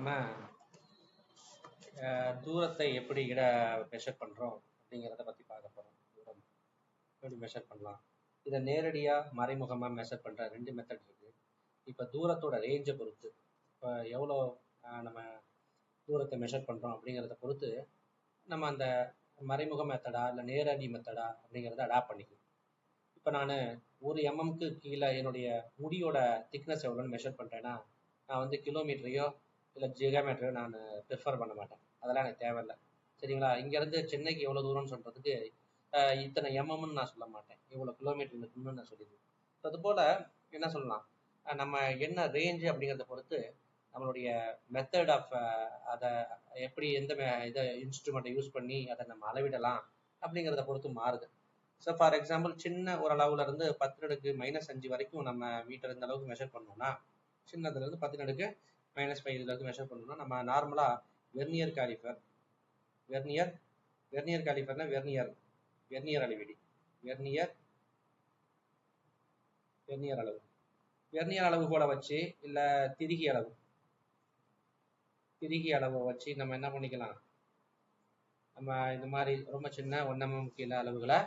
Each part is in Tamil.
நம்ம தூரத்தை எப்படி மெஷர் பண்ணுறோம் அப்படிங்கிறத பற்றி பார்க்க போகிறோம். தூரம் எப்படி மெஷர் பண்ணலாம், இதை நேரடியாக மறைமுகமாக மெஷர் பண்ணுற 2 மெத்தட் இருக்குது. இப்போ தூரத்தோட ரேஞ்சை பொறுத்து, இப்போ எவ்வளோ நம்ம தூரத்தை மெஷர் பண்ணுறோம் அப்படிங்கிறத பொறுத்து நம்ம அந்த மறைமுக மெத்தடா இல்லை நேரடி மெத்தடா அப்படிங்கிறத அடாப்ட் பண்ணிக்கலாம். இப்போ நான் 1 mm கீழே என்னுடைய முடியோட திக்னஸ் எவ்வளோன்னு மெஷர் பண்ணுறேன்னா, நான் வந்து கிலோமீட்டரையோ இல்லை ஜிகாமீட்டரையோ நான் ப்ரிஃபர் பண்ண மாட்டேன். அதெல்லாம் எனக்கு தேவையில்லை. சரிங்களா? இங்கேருந்து சென்னைக்கு எவ்வளோ தூரம்னு சொல்கிறதுக்கு இத்தனை எம்எம்னு நான் சொல்ல மாட்டேன், இவ்வளோ கிலோமீட்டர் இருக்குன்னு நான் சொல்லிடுவேன். அதுபோல் என்ன சொல்லலாம், நம்ம என்ன ரேஞ்சு அப்படிங்கிறத பொறுத்து நம்மளுடைய மெத்தட் ஆஃப் அதை எப்படி எந்த இதை இன்ஸ்ட்ருமெண்ட்டை யூஸ் பண்ணி அதை நம்ம அளவிடலாம் அப்படிங்கிறத பொறுத்து மாறுது. ஸோ ஃபார் எக்ஸாம்பிள், சின்ன ஒரு அளவுல இருந்து 10⁻⁵ வரைக்கும் நம்ம மீட்டர் இந்த அளவுக்கு மெஷர் பண்ணோம்னா, சின்னதுலேருந்து 10⁻⁵ இதுலேருந்து மெஷர் பண்ணோம்னா, நம்ம நார்மலாக வெர்னியர் காலிஃபர்னா வெர்னியர் அளவீடு, வெர்னியர் அளவு போல வச்சு, இல்லை திருகி அளவை வச்சு நம்ம என்ன பண்ணிக்கலாம், நம்ம இந்த மாதிரி ரொம்ப சின்ன 1 mm கீழே அளவுகளை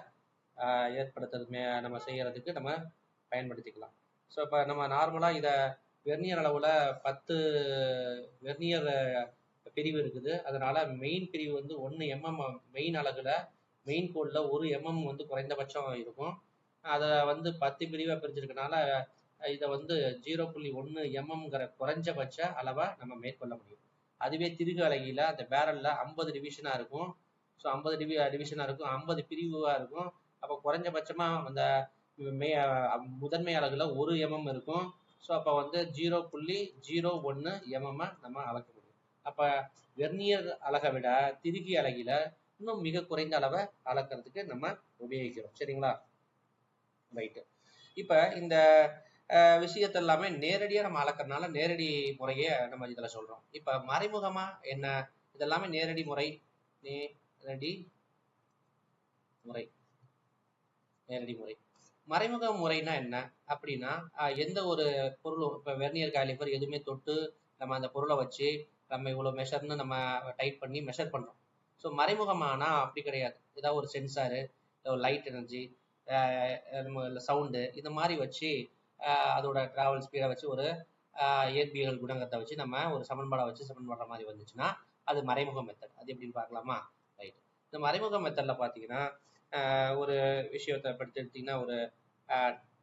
ஏற்படுத்துறது நம்ம செய்யறதுக்கு நம்ம பயன்படுத்திக்கலாம். ஸோ இப்போ நம்ம நார்மலாக இதை வெர்னியர் அளவில் 10 வெர்னியர் பிரிவு இருக்குது. அதனால மெயின் பிரிவு வந்து 1 mm மெயின் அலகுல மெயின் கோடில் 1 mm வந்து குறைந்தபட்சம் இருக்கும். அதை வந்து 10 பிரிவாக பிரிச்சிருக்கனால இதை வந்து 0.1 mmங்கிற குறைஞ்சபட்ச அளவை நம்ம மேற்கொள்ள முடியும். அதுவே திருகு அலகில அந்த பேரல்ல 50 டிவிஷனாக இருக்கும். ஸோ 50 டிவிஷனாக இருக்கும், 50 பிரிவாக இருக்கும். அப்போ குறைஞ்சபட்சமா அந்த முதன்மை அலகுல 1 mm இருக்கும். ஸோ அப்போ வந்து 0.01 mm நம்ம அளக்க முடியும். அப்போ வெர்னியர் அலகை விட திருகி அலகில இன்னும் மிக குறைந்த அளவை அளக்கிறதுக்கு நம்ம உபயோகிக்கிறோம். சரிங்களா? ரைட்டு. இப்போ இந்த விஷயத்த எல்லாமே நேரடியாக நம்ம அளக்கிறதுனால நேரடி முறையை நம்ம இதில் சொல்கிறோம். இப்போ மறைமுகமாக என்ன, இதெல்லாமே நேரடி முறை. மறைமுக முறைனா என்ன அப்படின்னா, எந்த ஒரு பொருளும், இப்போ வெர்னியர் காலிபர் எதுவுமே தொட்டு நம்ம அந்த பொருளை வச்சு நம்ம இவ்வளோ மெஷர்னு நம்ம டைப் பண்ணி மெஷர் பண்ணுறோம். ஸோ மறைமுகமானா அப்படி கிடையாது. ஏதாவது ஒரு சென்சாரு, லைட் எனர்ஜி, சவுண்டு, இந்த மாதிரி வச்சு அதோட டிராவல் ஸ்பீடை வச்சு ஒரு இயற்பியல் குணகத்தை வச்சு நம்ம ஒரு சமன்பாடை வச்சு சமன்பாடுற மாதிரி வந்துச்சுன்னா அது மறைமுக மெத்தட். அது எப்படின்னு பார்க்கலாமா? ரைட். இந்த மறைமுக மெத்தடில் பார்த்தீங்கன்னா ஒரு விஷயத்தை எடுத்தீங்கன்னா, ஒரு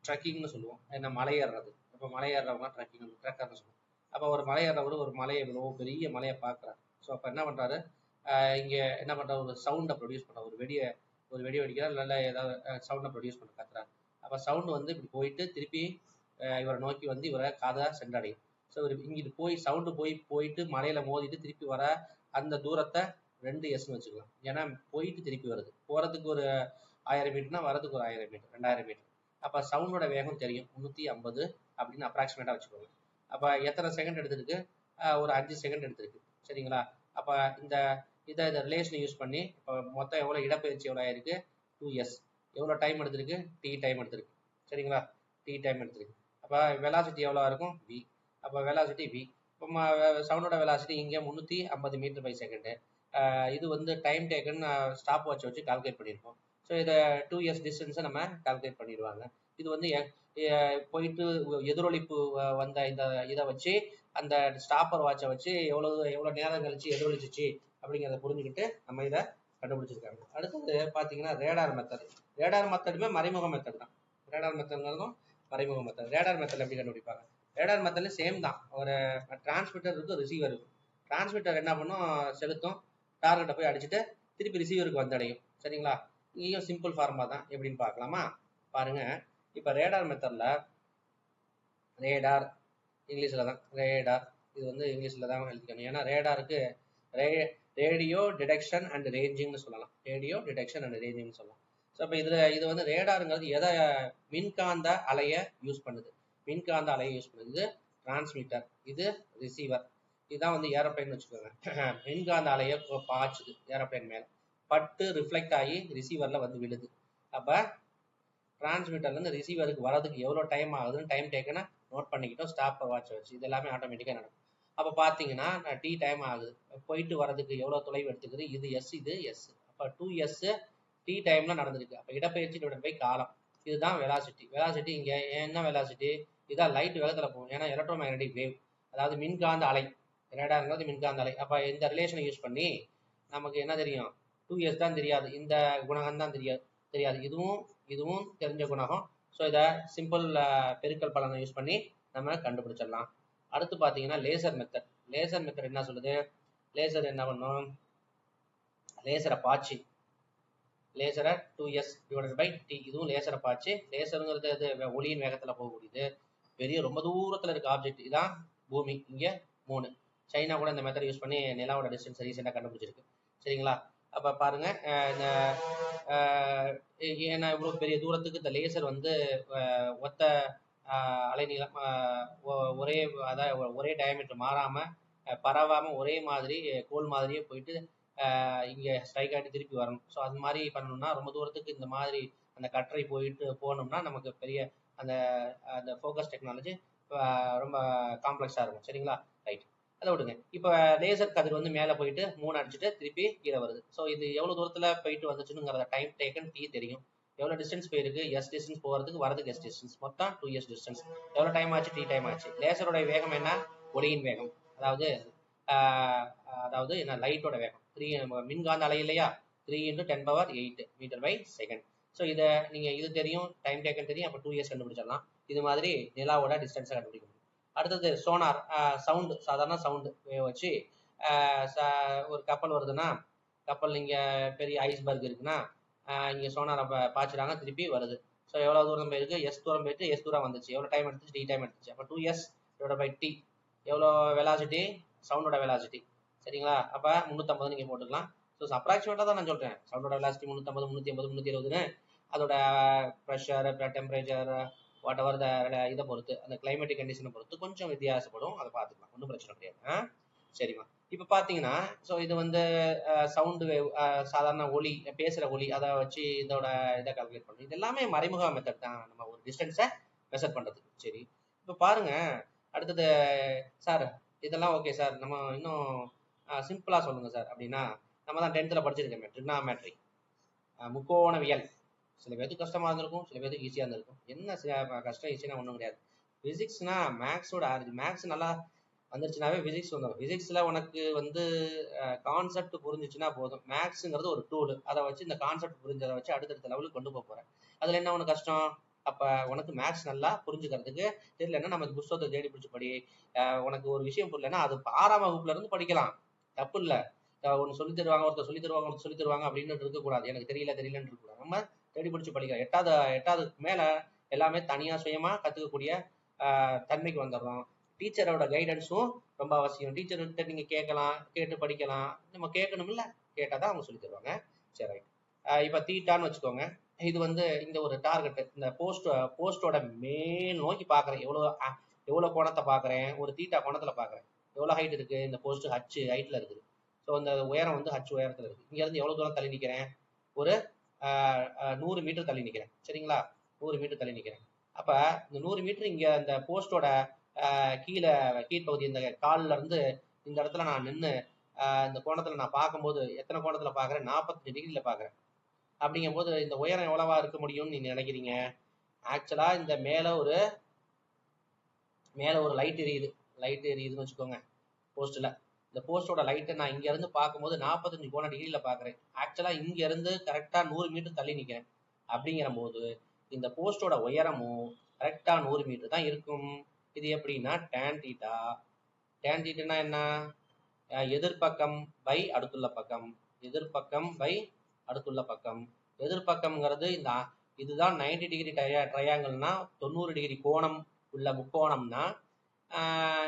ட்ரக்கிங்னு சொல்லுவோம். என்ன, மலையேறது. இப்போ மலையேறவங்க ட்ரக்கர்னு சொல்லுவோம். அப்போ ஒரு மலையேறவர் ஒரு மலையை இவ்வளோ பெரிய மலையை பார்க்குறாரு. ஸோ அப்போ என்ன பண்ணுறாரு, இங்கே என்ன பண்ணுறாரு, ஒரு சவுண்டை ப்ரொடியூஸ் பண்ணுறாரு. ஒரு வெடி வெடிக்கிறார், இல்லை ஏதாவது சவுண்டை ப்ரொடியூஸ் பண்ண கத்துறாரு. அப்போ சவுண்டு வந்து இப்படி போயிட்டு திருப்பி இவரை நோக்கி வந்து இவரை காதை சென்றடையும். ஸோ இங்கிட்டு சவுண்டு போயிட்டு மலையில் மோதிட்டு திருப்பி வர அந்த தூரத்தை 2s வச்சுக்கலாம். ஏன்னா போயிட்டு திருப்பி வருது. போகிறதுக்கு ஒரு 1000 மீட்டர்னா வரதுக்கு ஒரு 1000 மீட்டர், 2000 மீட்டர். அப்போ சவுண்டோட வேகம் தெரியும், 350 அப்படின்னு அப்ராக்சிமேட்டாக வச்சுக்கோங்க. அப்போ எத்தனை செகண்ட் எடுத்துருக்கு, ஒரு 5 செகண்ட் எடுத்துருக்கு. சரிங்களா? அப்போ இதை ரிலேஷனை யூஸ் பண்ணி இப்போ மொத்தம் எவ்வளோ இடப்பெயர்ச்சி எவ்வளோ ஆயிருக்கு, 2s. எவ்வளோ டைம் எடுத்துருக்கு, t டைம் எடுத்துருக்கு. சரிங்களா? t டைம் எடுத்துருக்கு. அப்போ வெலாசிட்டி எவ்வளோ இருக்கும், v. அப்போ வெலாசிட்டி v. இப்போ சவுண்டோட வெலாசிட்டி இங்கே 350 மீட்டர் பை செகண்டு. இது வந்து டைம் டேக்கன் ஸ்டாப் வாட்ச் வச்சு கால்குலேட் பண்ணியிருக்கோம். ஸோ இதை 2s டிஸ்டன்ஸை நம்ம கால்குலேட் பண்ணிடுவாங்க. இது வந்து போயிட்டு எதிரொலிப்பு வந்த இதை வச்சு அந்த ஸ்டாப்பர் வாட்சை வச்சு எவ்வளோ நேரம் கழிச்சு எதிரொலிச்சிச்சு அப்படிங்கிறத புரிஞ்சுக்கிட்டு நம்ம இதை கண்டுபிடிச்சிருக்காங்க. அடுத்தது பார்த்தீங்கன்னா ரேடார் மெத்தட். ரேடார் மெத்தடுமே மறைமுக மெத்தட் தான். ரேடார் மெத்தட்ங்கிறதும் மறைமுக மெத்தட். ரேடார் மெத்தட் எப்படி கண்டுபிடிப்பாங்க, ரேடார் மெத்தட்ல சேம் தான். ஒரு டிரான்ஸ்மிட்டர் இருக்கும், ரிசீவர் இருக்கும். டிரான்ஸ்மிட்டர் என்ன பண்ணும், செலுத்தும், டார்கெட்டை போய் அடிச்சுட்டு திருப்பி ரிசீவருக்கு வந்தடையும். சரிங்களா? இங்கேயும் சிம்பிள் ஃபார்மா தான். எப்படின்னு பார்க்கலாமா? பாருங்க. இப்போ ரேடார் மெத்தடில் ரேடார் இங்கிலீஷில் தான், ரேடார் இது வந்து இங்கிலீஷில் தான் எழுதிக்கணும். ஏன்னா ரேடாருக்கு ரேடியோ டிடெக்ஷன் அண்ட் ரேஞ்சிங்னு சொல்லலாம். ரேடியோ டிடெக்ஷன் அண்ட் ரேஞ்சிங்னு சொல்லலாம். ஸோ இப்போ இது வந்து ரேடாருங்கிறது எதை, மின்காந்த அலையை யூஸ் பண்ணுது. இது டிரான்ஸ்மிட்டர், இது ரிசீவர். இதுதான் வந்து ஏரோப்ளைன் வச்சுக்கோங்க. மின்காந்த அலையை பாய்ச்சுது ஏரோப்ளைன் மேலே, பட்டு ரிஃப்ளெக்ட் ஆகி ரிசீவரில் வந்து விழுது. அப்போ டிரான்ஸ்மிட்டர்லேருந்து ரிசீவருக்கு வரதுக்கு எவ்வளோ டைம் ஆகுதுன்னு டைம் டேக்கனை நோட் பண்ணிக்கிட்டோம் ஸ்டாப்பர் வாட்சை வச்சு. இது எல்லாமே ஆட்டோமேட்டிக்காக நடக்கும். அப்போ பார்த்தீங்கன்னா டி டைம் ஆகுது, போயிட்டு வரதுக்கு எவ்வளோ தொலைவு எடுத்துக்குது, இது எஸ் இது எஸ். அப்போ 2s டி டைம்ல நடந்திருக்கு. அப்போ இடப்பெயர்ச்சி டிவைட் பை காலம், இதுதான் வெலாசிட்டி. வெலாசிட்டி இங்கே என்ன வெலாசிட்டி, இதான் லைட் வேகத்தில் போகும். ஏன்னா எலக்ட்ரோ மேக்னெட்டிக் வேவ், அதாவது மின்காந்த அலை, ரேடாருங்கிறது மின்காந்த அலை. அப்போ இந்த ரிலேஷனை யூஸ் பண்ணி நமக்கு என்ன தெரியும், 2s தான் தெரியாது, இந்த குணகம் தான் தெரியாது. இதுவும் தெரிஞ்ச குணகம். ஸோ இதை சிம்பிள் பெருக்கல் பலனை யூஸ் பண்ணி நம்ம கண்டுபிடிச்சிடலாம். அடுத்து பார்த்தீங்கன்னா லேசர் மெத்தட். லேசர் மெத்தட் என்ன சொல்லுது, லேசர் என்ன பண்ணும், லேசரை பாய்ச்சி, லேசரை 2s டிவைடட் பை டி, இதுவும் லேசரை பாய்ச்சி. லேசருங்கிறது அது ஒளியின் வேகத்தில் போகக்கூடியது, பெரிய ரொம்ப தூரத்தில் இருக்க ஆப்ஜெக்ட். இதான் பூமி, இங்கே 3. சைனா கூட இந்த மெத்தட் யூஸ் பண்ணி நிலாவோட டிஸ்டன்ஸ் ரீசெண்டாக கண்டுபிடிச்சிருக்கு. சரிங்களா? அப்போ பாருங்க, இந்த ஏன்னா இவ்வளோ பெரிய தூரத்துக்கு இந்த லேசர் வந்து ஒத்த அலைநீளம், ஒரே அதாவது ஒரே டயமீட்டர் மாறாமல் பரவாமல் ஒரே மாதிரி கோல் மாதிரியே போயிட்டு இங்கே ஸ்ட்ரைக் ஆகிட்டு திருப்பி வரணும். ஸோ அது மாதிரி பண்ணணும்னா ரொம்ப தூரத்துக்கு இந்த மாதிரி அந்த கற்றை போனோம்னா நமக்கு பெரிய அந்த அந்த ஃபோக்கஸ் டெக்னாலஜி ரொம்ப காம்ப்ளெக்ஸாக இருக்கும். சரிங்களா? ரைட், அதை விடுங்க. இப்போ லேசர் கதிர் வந்து மேலே போயிட்டு 3 அடிச்சுட்டு திருப்பி கீழே வருது. ஸோ இது எவ்வளோ தூரத்தில் போயிட்டு வந்துச்சுங்கிறத டைம் டேக்கன் டி தெரியும். எவ்வளோ டிஸ்டன்ஸ் போயிருக்கு, எஸ் டிஸ்டன்ஸ் போகிறதுக்கு, வரதுக்கு எஸ் டிஸ்டன்ஸ், மொத்தம் 2s டிஸ்டன்ஸ். எவ்வளோ டைம் ஆச்சு, டி டைம் ஆச்சு. லேசரோட வேகம் என்ன, ஒளியின் வேகம், அதாவது என்ன, லைட்டோட வேகம். 3 மின்காந்த அலை இல்லையா, 3 × 10⁸ மீட்டர் பை செகண்ட். ஸோ இதை நீங்கள் இது தெரியும், டைம் டேக்கன் தெரியும், அப்போ 2s கண்டுபிடிச்சிடலாம். இது மாதிரி நிலாவோட டிஸ்டன்ஸை கண்டுபிடிக்க முடியும். அடுத்தது சோனார், சவுண்டு, சாதாரண சவுண்டு வச்சு ஒரு கப்பல் வருதுன்னா, கப்பல் இங்கே பெரிய ஐஸ்பர்க் இருக்குன்னா இங்கே சோனாரை பாய்ச்சிடாங்க, திருப்பி வருது. ஸோ எவ்வளோ தூரம் போயிருக்கு, எஸ் தூரம் போயிட்டு எஸ் தூரம் வந்துச்சு. எவ்வளோ டைம் எடுத்துச்சு, டி டைம் எடுத்துச்சு. அப்போ 2s டிவைட் பை டி, எவ்வளோ வெலாசிட்டி, சவுண்டோட வெலாசிட்டி. சரிங்களா? அப்போ 350 நீங்கள் போட்டுக்கலாம். ஸோ அப்ராக்சிமேட்டாக தான் நான் சொல்கிறேன். சவுண்டோட வெலாசிட்டி 350, 380, 320. அதோட ப்ரெஷர், டெம்பரேச்சர், வாட் எவர் இதை பொறுத்து, அந்த கிளைமேட்டிக் கண்டிஷனை பொறுத்து கொஞ்சம் வித்தியாசப்படும். அதை பார்த்துக்கலாம், ஒன்றும் பிரச்சனை கிடையாது. சரிம்மா. இப்போ பார்த்தீங்கன்னா, ஸோ இது வந்து சவுண்டு வேவ், சாதாரண ஒலி, பேசுகிற ஒலி, அதை வச்சு இதோட இதை கால்குலேட் பண்ணணும். இது எல்லாமே மறைமுக மெத்தட் தான், நம்ம ஒரு டிஸ்டன்ஸை மெஷர் பண்ணுறதுக்கு. சரி, இப்போ பாருங்க, அடுத்தது சார் இதெல்லாம் ஓகே சார், நம்ம இன்னும் சிம்பிளாக சொல்லுங்கள் சார் அப்படின்னா, நம்ம தான் 10th படிச்சிருக்கோமே ட்ரிக்னாமெட்ரி, முக்கோணவியல். சில பேருக்கு கஷ்டமாக இருந்திருக்கும், சில பேருக்கு ஈஸியாக இருந்திருக்கும். என்ன கஷ்டம் ஈஸியாக ஒன்றும் கிடையாது. ஃபிசிக்ஸ்னா மேக்ஸோட மேக்ஸ் நல்லா வந்துருச்சுனாவே ஃபிசிக்ஸ் வந்துடும். ஃபிசிக்ஸில் உனக்கு வந்து கான்செப்ட் புரிஞ்சிச்சுன்னா போதும். மேக்ஸுங்கிறது ஒரு டூல், அதை வச்சு இந்த கான்செப்ட் புரிஞ்சதை வச்சு அடுத்தடுத்த லெவலுக்கு கொண்டு போக போகிறேன். அதில் என்ன உனக்கு கஷ்டம், அப்போ உனக்கு மேக்ஸ் நல்லா புரிஞ்சுக்கிறதுக்கு தெரியலன்னா நம்ம புஸ்தகத்தை தேடி பிடிச்சி படி. உனக்கு ஒரு விஷயம் புரியலன்னா அது 6ஆம் வகுப்புலேருந்து படிக்கலாம், தப்பு இல்லை. ஒன்று சொல்லி தருவாங்க, ஒருத்தர் சொல்லி தருவாங்க, ஒருத்தர் சொல்லி தருவாங்க அப்படின்னு இருக்கக்கூடாது. எனக்கு தெரியலன்னு இருக்கக்கூடாது. நம்ம தேடி பிடிச்சி படிக்கலாம். எட்டாவதுக்கு மேலே எல்லாமே தனியாக சுயமாக கற்றுக்கக்கூடிய தன்மைக்கு வந்துடுறோம். டீச்சரோட கைடன்ஸும் ரொம்ப அவசியம். டீச்சர்கிட்ட நீங்கள் கேட்டு படிக்கலாம். நம்ம கேட்கணும்ல, கேட்டால் தான் அவங்க சொல்லி தருவாங்க. சரி, ரைட். இப்போ தீட்டான்னு வச்சுக்கோங்க. இது வந்து இந்த ஒரு டார்கெட்டு, இந்த போஸ்டோட மேல் நோக்கி பார்க்குறேன். எவ்வளோ கோணத்தை பார்க்குறேன், ஒரு தீட்டா கோணத்தில் பார்க்குறேன். எவ்வளோ ஹைட் இருக்குது, இந்த போஸ்ட் ஹச் ஹைட்டில் இருக்குது. ஸோ இந்த உயரம் வந்து ஹச் உயரத்தில் இருக்குது. இங்கேருந்து எவ்வளோ தூரம் தள்ளி நிற்கிறேன், ஒரு 100 மீட்டர் தள்ளி நிற்கிறேன். சரிங்களா? 100 மீட்டர் தள்ளி நிற்கிறேன். அப்போ இந்த 100 மீட்டர் இங்கே இந்த போஸ்டோட கீழ்ப்பகுதி, இந்த காலில் இருந்து இந்த இடத்துல நான் நின்று இந்த கோணத்தில் நான் பார்க்கும்போது எத்தனை கோணத்தில் பார்க்குறேன், 45 டிகிரியில் பார்க்குறேன். அப்படிங்கும்போது இந்த உயரம் எவ்வளவா இருக்க முடியும்னு நீங்கள் நினைக்கிறீங்க? ஆக்சுவலாக இந்த மேலே ஒரு லைட் எரியுதுன்னு வச்சுக்கோங்க போஸ்ட்டில். இந்த போஸ்டோட லைட்டை நான் இங்கேருந்து பார்க்கும்போது 45 கோண டிகிரியில் பார்க்குறேன். ஆக்சுவலாக இங்கேருந்து கரெக்டாக 100 மீட்டர் தள்ளி நிற்கிறேன். அப்படிங்கிற போது இந்த போஸ்டோட உயரமும் கரெக்டாக 100 மீட்டர் தான் இருக்கும். இது எப்படின்னா tan தீட்டா. tan தீட்டானா என்ன, எதிர்பக்கம் பை அடுத்துள்ள பக்கம், எதிர்பக்கம் பை அடுத்துள்ள பக்கம். எதிர்பக்கம்ங்கிறது இதுதான் 90 டிகிரி ட்ரையாங்கிள்னா 90 டிகிரி கோணம் உள்ள முக்கோணம்னா,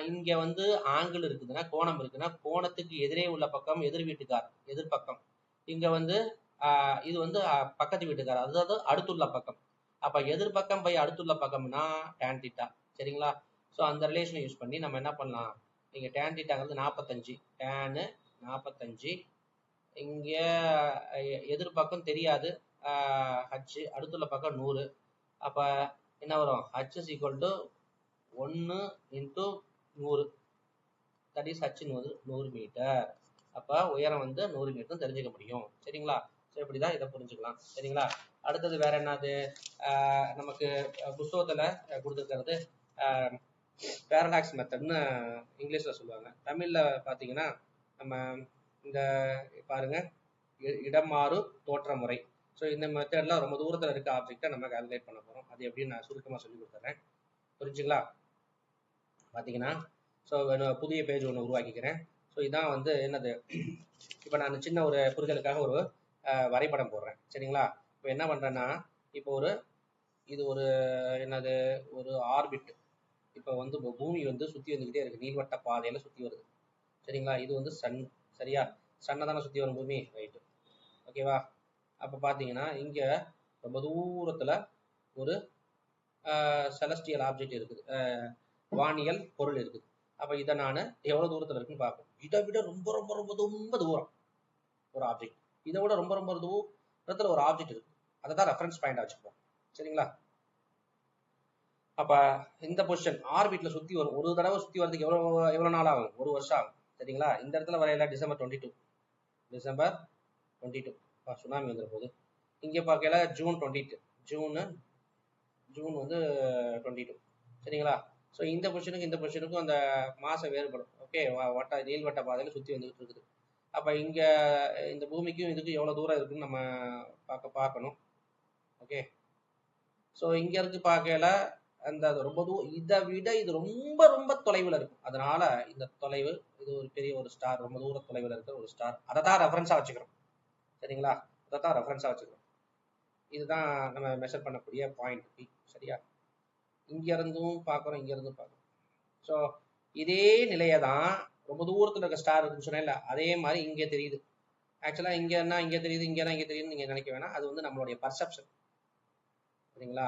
இங்கே வந்து ஆங்கிள் இருக்குதுன்னா, கோணம் இருக்குன்னா, கோணத்துக்கு எதிரே உள்ள பக்கம் எதிர் வீட்டுக்கார், எதிர்பக்கம். இங்கே வந்து இது வந்து பக்கத்து வீட்டுக்கார், அதாவது அடுத்துள்ள பக்கம். அப்போ எதிர்பக்கம் பை அடுத்துள்ள பக்கம்னா tan தீட்டா. சரிங்களா? ஸோ அந்த ரிலேஷனை யூஸ் பண்ணி நம்ம என்ன பண்ணலாம், இங்கே tan தீட்டாங்கிறது 45, tan 45. இங்கே எதிர்பக்கம் தெரியாது, ஹச், அடுத்துள்ள பக்கம் 100. அப்போ என்ன வரும், h = 1 × 100. That is h 100 metre. அப்போ உயரம் வந்து 100 மீட்டர் தெரிஞ்சுக்க முடியும். சரிங்களா? ஸோ இப்படி தான் இதை புரிஞ்சுக்கலாம். சரிங்களா? அடுத்தது வேற என்னது, நமக்கு புத்தகத்தில் கொடுத்துருக்கிறது பேரலாக்ஸ் மெத்தட்னு இங்கிலீஷில் சொல்லுவாங்க. தமிழில் பார்த்தீங்கன்னா நம்ம இந்த பாருங்க இடமாறு தோற்ற முறை. ஸோ இந்த மெத்தடில் ரொம்ப தூரத்தில் இருக்க ஆப்ஜெக்டை நம்ம கால்குலேட் பண்ண போகிறோம். அது எப்படின்னு நான் சுருக்கமாக சொல்லி கொடுத்துட்றேன். புரிஞ்சுங்களா? பார்த்தீங்கன்னா ஸோ புதிய பேஜ் ஒன்று உருவாக்கிக்கிறேன். ஸோ இதான் வந்து என்னது, இப்போ நான் சின்ன ஒரு புரிதலுக்காக ஒரு வரைபடம் போடுறேன். சரிங்களா? இப்போ என்ன பண்ணுறேன்னா, இப்போ இது ஒரு என்னது ஒரு ஆர்பிட். இப்போ வந்து பூமி வந்து சுற்றி வந்துக்கிட்டே இருக்குது, நீள்வட்ட பாதையில் சுற்றி வருது. சரிங்களா? இது வந்து சன். சரியா? சன்னை தானே சுற்றி வரும் பூமி, ரைட்டு. ஓகேவா? அப்போ பார்த்தீங்கன்னா இங்கே ரொம்ப தூரத்தில் ஒரு செலஸ்டியல் ஆப்ஜெக்ட் இருக்குது, வானியல் பொருள் இருக்குது. அப்போ இதை நான் எவ்வளோ தூரத்தில் இருக்குன்னு பார்ப்போம். இதை விட ரொம்ப ரொம்ப ரொம்ப ரொம்ப தூரம் ஒரு ஆப்ஜெக்ட், இதை விட ரொம்ப ரொம்ப தூரத்தில் ஒரு ஆப்ஜெக்ட் இருக்குது. அதை தான் ரெஃபரன்ஸ் பாயிண்டாக வச்சுப்போம். சரிங்களா? அப்போ இந்த பொசிஷன் ஆர்பிட்டில் சுற்றி வரும். ஒரு தடவை சுற்றி வரதுக்கு எவ்வளோ நாள் ஆகும்? 1 வருஷம் ஆகும். சரிங்களா? இந்த இடத்துல வரையில டிசம்பர் 22 சுனாமி வந்துட போகுது. இங்கே பார்க்கல ஜூன் 22, ஜூன் வந்து 22. சரிங்களா? ஸோ இந்த பொசிஷனுக்கும் இந்த பொசிஷனுக்கும் அந்த மாதம் வேறுபடும். ஓகே, நீள்வட்ட பாதையில் சுற்றி வந்துகிட்டு இருக்குது. அப்போ இங்கே இந்த பூமிக்கும் இதுக்கும் எவ்வளோ தூரம் இருக்குன்னு நம்ம பார்க்கணும். ஓகே, ஸோ இங்கே இருக்கு பார்க்கல அந்த ரொம்ப இதை விட இது ரொம்ப ரொம்ப தொலைவில் இருக்கும். அதனால இந்த தொலைவு, இது ஒரு பெரிய ஒரு ஸ்டார், ரொம்ப தூர தொலைவில் இருக்கிற ஒரு ஸ்டார். அதை தான் ரெஃபரன்ஸாக வச்சுக்கிறோம். சரிங்களா? அதை தான் ரெஃபரன்ஸாக வச்சுக்கிறோம். இதுதான் நம்ம மெஷர் பண்ணக்கூடிய பாயிண்ட் பி. சரியா? இங்கேருந்தும் பார்க்குறோம், இங்கேருந்தும் பார்க்குறோம். ஸோ இதே நிலையை தான் ரொம்ப தூரத்தில் இருக்க ஸ்டார் இருக்குன்னு சொன்னேன்ல, அதே மாதிரி இங்கே தெரியுது. ஆக்சுவலாக இங்கேன்னா இங்கே தெரியுது, இங்கேனா இங்கே தெரியுதுன்னு நீங்கள் நினைக்க வேணாம். அது வந்து நம்மளுடைய பர்செப்ஷன். சரிங்களா?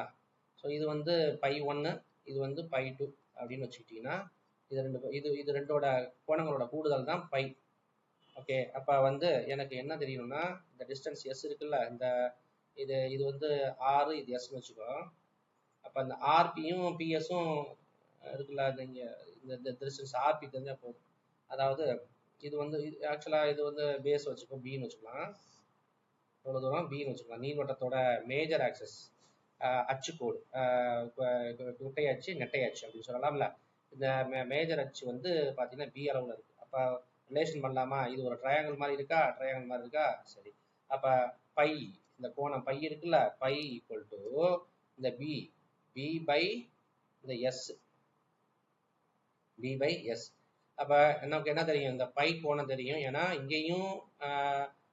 ஸோ இது வந்து π1, இது வந்து π2 அப்படின்னு வச்சுக்கிட்டிங்கன்னா இது ரெண்டோட கோணங்களோட கூடுதல் தான் π. ஓகே, அப்போ வந்து எனக்கு என்ன தெரியணும்னா, இந்த டிஸ்டன்ஸ் எஸ் இருக்குல்ல, இது வந்து ஆர், இது எஸ்ன்னு வச்சுக்கோ. அப்போ அந்த ஆர்பியும் பிஎஸும் இருக்குல்ல, இந்த டிஸ்டன்ஸ் ஆர்பி தெரிஞ்சால் போதும். அதாவது இது வந்து ஆக்சுவலாக இது வந்து பேஸ் வச்சுக்கோ, பின்னு வச்சுக்கலாம். எவ்வளோ தூரம் பின்னு வச்சுக்கலாம். நீள்வட்டத்தோட மேஜர் ஆக்சஸ் அச்சுக்கோடு, குட்டை அச்சு, நெட்டை அச்சு அப்படின்னு சொல்லலாம்ல. இந்த மேஜர் அச்சு வந்து பார்த்தீங்கன்னா பி அளவில் இருக்குது. அப்போ ரிலேஷன் பண்ணலாமா? இது ஒரு ட்ரையாங்கிள் மாதிரி இருக்கா? ட்ரையாங்கிள் மாதிரி இருக்கா? சரி. அப்போ பை, இந்த கோணம் பை இருக்குல்ல, பை ஈக்குவல் டு இந்த பி பை இந்த எஸ், பி பை எஸ். அப்போ நமக்கு என்ன தெரியும்? இந்த பை கோணம் தெரியும். ஏன்னா இங்கேயும்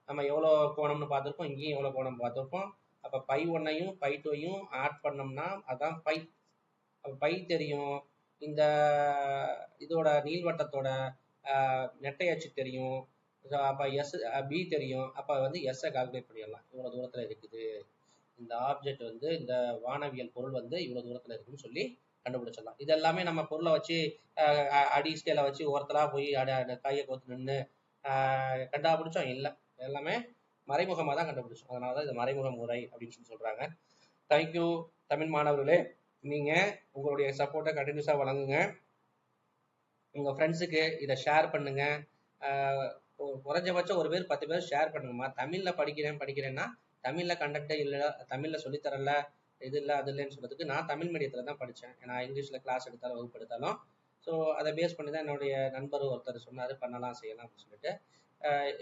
நம்ம எவ்வளோ கோணம்னு பார்த்துருப்போம், இங்கேயும் எவ்வளோ கோணம் பார்த்துருப்போம். அப்போ π1ஐயும் π2ஐயும் ஆட் பண்ணோம்னா அதான் பை. அப்போ பை தெரியும். இந்த இதோட நீள்வட்டத்தோட நெட்டை அச்சு தெரியும். அப்போ எஸ் பி தெரியும். அப்போ வந்து எஸ்ஸை கால்குலேட் பண்ணிடலாம். இவ்வளோ தூரத்தில் இருக்குது இந்த ஆப்ஜெக்ட், வந்து இந்த வானவியல் பொருள் வந்து இவ்வளோ தூரத்தில் இருக்குன்னு சொல்லி கண்டுபிடிச்சிடலாம். இது எல்லாமே நம்ம பொருளை வச்சு அடி ஸ்கேலை வச்சு ஒருத்தலாக போய் கையை கோத்து நின்று கண்டுபிடிச்சோம் இல்லை. எல்லாமே மறைமுகமாக தான் கண்டுபிடிச்சோம். அதனால தான் இது மறைமுக முறை அப்படின்னு சொல்லி சொல்கிறாங்க. தேங்க்யூ தமிழ் மாணவர்களே. நீங்கள் உங்களுடைய சப்போர்ட்டை கண்டினியூஸாக வழங்குங்க. உங்கள் ஃப்ரெண்ட்ஸுக்கு இதை ஷேர் பண்ணுங்கள். குறைஞ்சபட்சம் ஒரு பேர் 10 பேர் ஷேர் பண்ணுங்கம்மா. தமிழில் படிக்கிறேன்னா தமிழில் கண்டக்டே இல்லை, தமிழில் சொல்லித்தரல, இது இல்லை அது இல்லைன்னு சொல்கிறதுக்கு. நான் தமிழ் மீடியத்தில் தான் படித்தேன். நான் இங்கிலீஷில் கிளாஸ் எடுத்தாலும் வகுப்பு எடுத்தாலும். ஸோ அதை பேஸ் பண்ணி தான் என்னுடைய நண்பர் ஒருத்தர் சொன்னார், பண்ணலாம் செய்யலாம் அப்படின்னு சொல்லிட்டு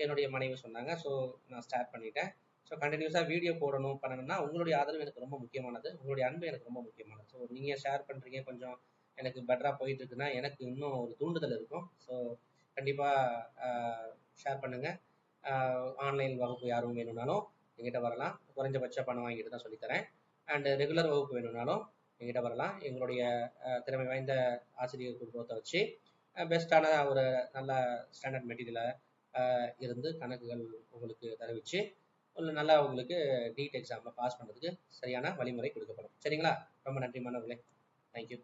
என்னுடைய மனைவி சொன்னாங்க. ஸோ நான் ஸ்டார்ட் பண்ணிட்டேன். ஸோ கண்டினியூஸாக வீடியோ பண்ணணும்னா உங்களுடைய ஆதரவு எனக்கு ரொம்ப முக்கியமானது, உங்களுடைய அன்பு எனக்கு ரொம்ப முக்கியமானது. ஸோ நீங்கள் ஷேர் பண்ணுறீங்க, கொஞ்சம் எனக்கு பெட்டராக போயிட்டு இருக்குன்னா எனக்கு இன்னும் ஒரு தூண்டுதல் இருக்கும். ஸோ கண்டிப்பாக ஷேர் பண்ணுங்கள். ஆன்லைன் வகுப்பு யாரும் வேணும்னாலும் எங்கிட்ட வரலாம். குறைஞ்சபட்ச பணம் வாங்கிட்டு தான் சொல்லித்தரேன். அண்டு ரெகுலர் வகுப்பு வேணும்னாலும் எங்கிட்ட வரலாம். எங்களுடைய திறமை வாய்ந்த ஆசிரியர் குடும்பத்தை வச்சு பெஸ்ட்டான ஒரு நல்ல ஸ்டாண்டர்ட் மெட்டீரியலை இருந்து கணக்குகள் உங்களுக்கு தருவிச்சு நல்லா உங்களுக்கு நீட் எக்ஸாமில் பாஸ் பண்ணுறதுக்கு சரியான வழிமுறை கொடுக்கப்படும். சரிங்களா? ரொம்ப நன்றி மாணவர்களே. தேங்க்யூ.